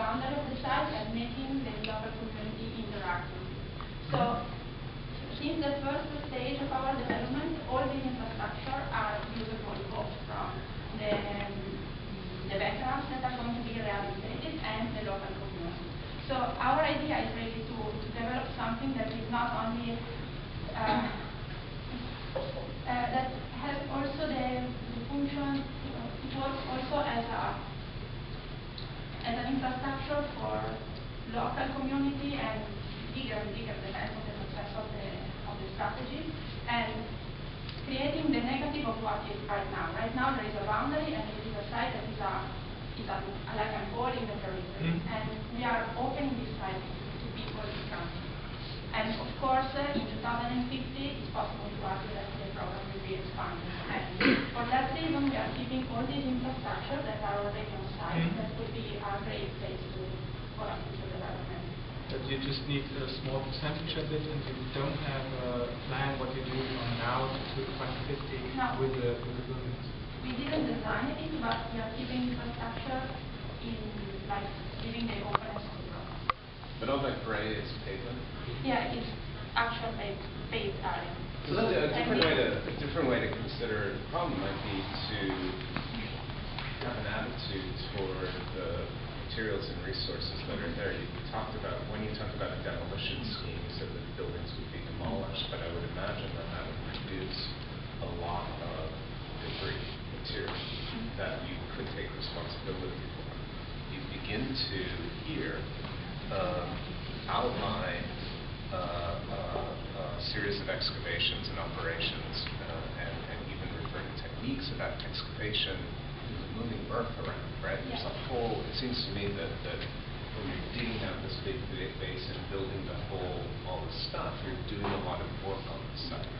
boundary of the site and making the local community interactive. So, since the first stage of our development, all the infrastructure are usable both from the veterans that are going to be rehabilitated and the local community. So our idea is really to develop something that is not only that has also the function, it works also as an infrastructure for local community and bigger depends on the success of the strategy, and creating the negative of what is right now. Right now there is a boundary and it is a site that is like a hole in the periphery, and we are opening this site to people in country. And of course, in 2050, it's possible to argue that the program will be expanded. And for that reason, we are keeping all these infrastructure that are already on site. That would be a great place for our future development. But you just need a small percentage of it, and you don't have a plan what you do from now to 2050 with the buildings. We didn't design it, but we are keeping infrastructure in, like, giving the openness of the program. But all that gray is pavement? Yeah, it's actual paved area. So a different way to consider the problem might be to have an attitude toward the materials and resources that are there. You talked about, when you talked about a demolition scheme, you said that buildings would be demolished, but I would imagine that that would produce a lot of debris, material, that you could take responsibility for. You begin to here outline a series of excavations and operations, and even refer to techniques of that excavation, moving earth around, right? Yeah. There's a whole, it seems to me that when you're digging out this big basin, building the whole, all the stuff, you're doing a lot of work on the site.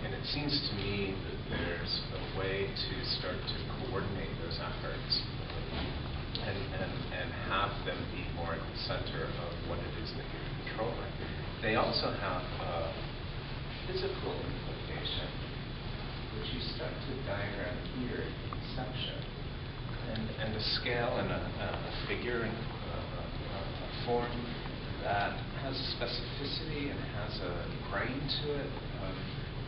And it seems to me that there's a way to start to coordinate those efforts and have them be more at the center of what it is that you're controlling. They also have a physical implication, which you start to diagram here in section, and a scale and a figure and a form that has specificity and has a grain to it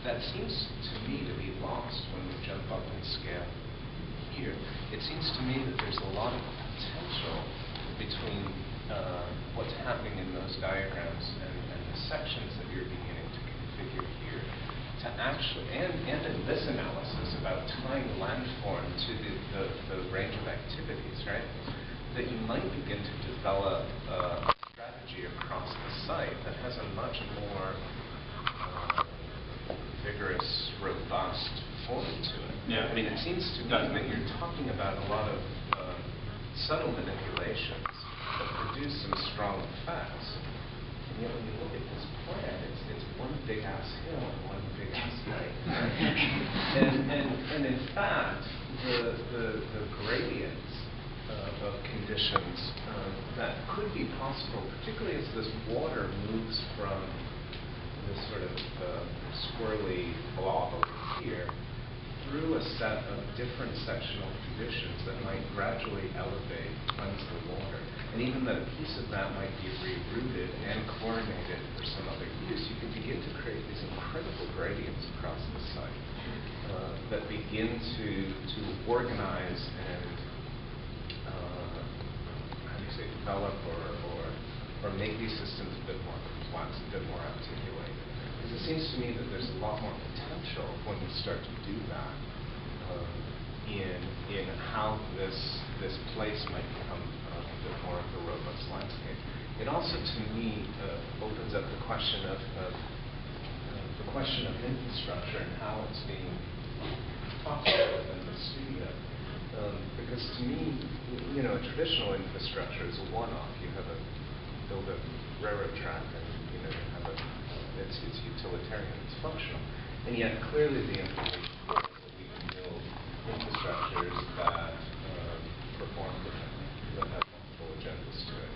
that seems to me to be lost when we jump up in scale here. It seems to me that there's a lot of potential between what's happening in those diagrams and the sections that you're beginning to configure here to actually, and in this analysis about tying landform to the range of activities, right? That you might begin to develop a strategy across the site that has a much more vigorous, robust form to it. Yeah. I mean, it seems to me that you're talking about a lot of subtle manipulations that produce some strong effects. And yet when you look at this plan, it's one big ass hill and one big ass lake. and in fact, the gradients of conditions that could be possible, particularly as this water moves from this sort of swirly blob over here through a set of different sectional conditions that might gradually elevate, cleanse the water. And even that a piece of that might be rerouted and chlorinated for some other use, you can begin to create these incredible gradients across the site that begin to organize and how do you say, develop or make these systems a bit more complex, a bit more articulated. Because it seems to me that there's a lot more potential when we start to do that in how this place might become a bit more of a robust landscape. It also, to me, opens up the question of infrastructure and how it's being talked about within the studio. Because to me, you know, a traditional infrastructure is a one-off. You have build a railroad track, and you know, you have it's utilitarian, it's functional, and yet clearly the implication is that we can build infrastructures that perform differently, that have multiple agendas to it.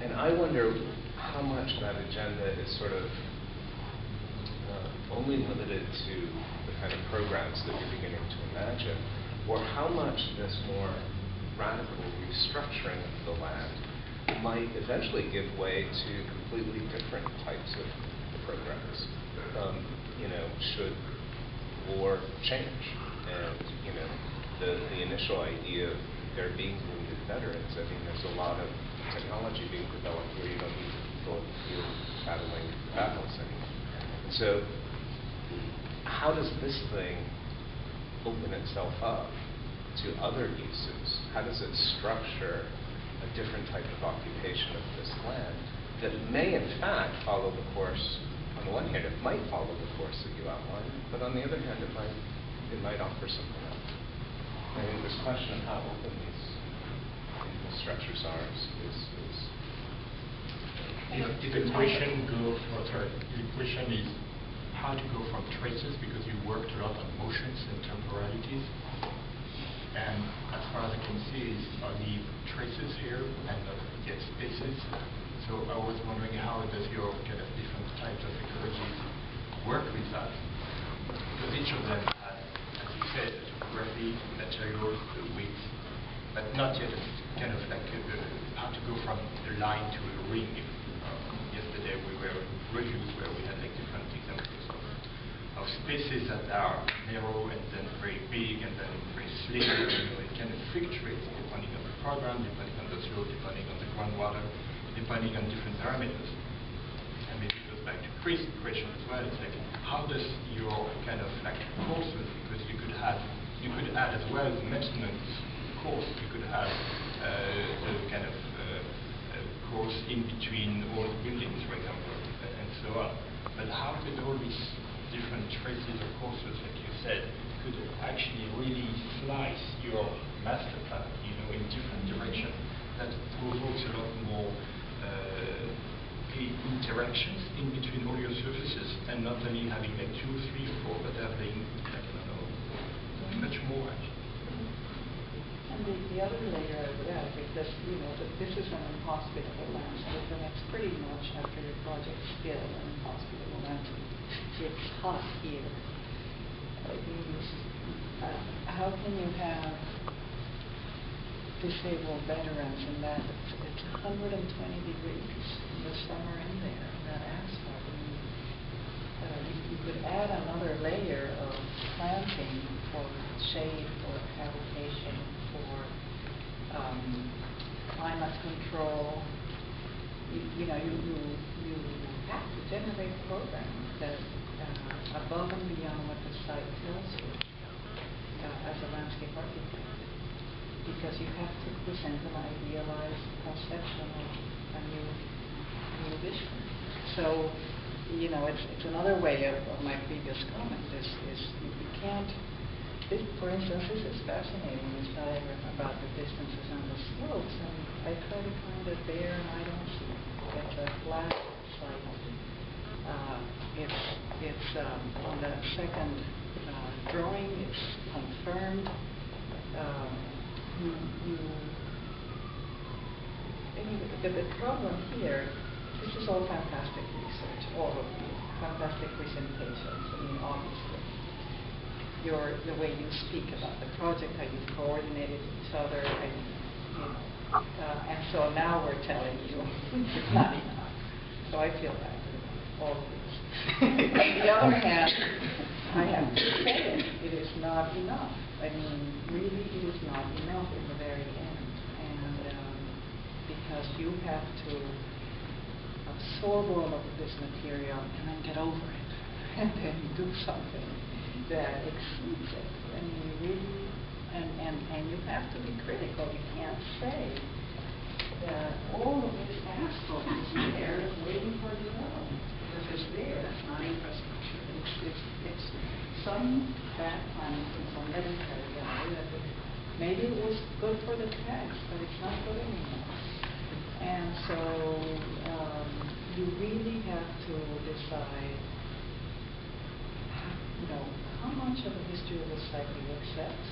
And I wonder how much that agenda is sort of only limited to the kind of programs that you're beginning to imagine, or how much this more radical restructuring of the land might eventually give way to completely different types of programs. Should war change, and the initial idea of there being wounded veterans. I mean, there's a lot of technology being developed where you don't need people in the field battling battles anymore. So, how does this thing open itself up to other uses? How does it structure a different type of occupation of this land that may, in fact, follow the course? On the one hand, it might follow the course that you outlined, but on the other hand, it might offer something else. I think this question of how open these structures are is the question is how to go from traces, because you worked a lot on motions and temporalities, and as far as I can see are the traces here and not yet spaces. So I was wondering, how does your kind of different types of ecologies work with that? Because each of them has, as you said, topography, materials, weight, but not yet kind of like how to go from a line to a ring. Yesterday we were in reviews where we had like different examples of spaces that are narrow and then very big and then very slim. It kind of fluctuates depending on the program, depending on the soil, depending on the groundwater, depending on different parameters. And maybe it goes back to Chris' question as well. It's like, how does your kind of like courses, because you could add as well the maintenance course, you could have a kind of course in between all buildings, for example, and so on. But how could all these different traces or courses, like you said, could actually really slice your master plan, in different directions? That provokes a lot more interactions in between all your surfaces, and not only having like 2, 3, or 4, but having like, much more actually. And the other layer I would add, because that this is an inhospitable landscape, and it's pretty much, after your project, still an inhospitable landscape. It's hot here. How can you have disabled veterans in that it's 120 degrees in the summer in there, in that asphalt? You could add another layer of planting for shade, for habitation, for climate control. You have to generate programs that above and beyond what the site tells you as a landscape architect, because you have to present an idealized conception of a new vision. So, it's another way of my previous comment. Is you can't. For instance, this is fascinating. This diagram about the distances and the slopes, and I try to find it there, and I don't see it. It's a flat site. It's on the second drawing. It's confirmed. The problem here, this is all fantastic research, all of you, fantastic presentations. Obviously, the way you speak about the project, how you coordinated each other, and so now we're telling you it's not enough. So I feel bad for all of this. On the other hand, I have to say it is not enough. Really, it is not enough in the very end, and because you have to absorb all of this material and then get over it, and then do something that exceeds it. Really, and you have to be critical. You can't say that all of this asphalt is there waiting for development, because it's there. That's not infrastructure. It's some bad planning from some military guy that maybe it was good for the tax, but it's not good anymore. And so you really have to decide, how much of the history of the site do you accept,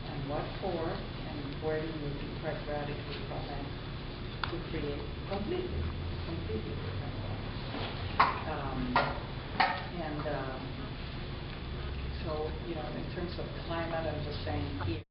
and what for, and where do you depart radically from it to create completely different ones. So, in terms of climate, I'm just saying here.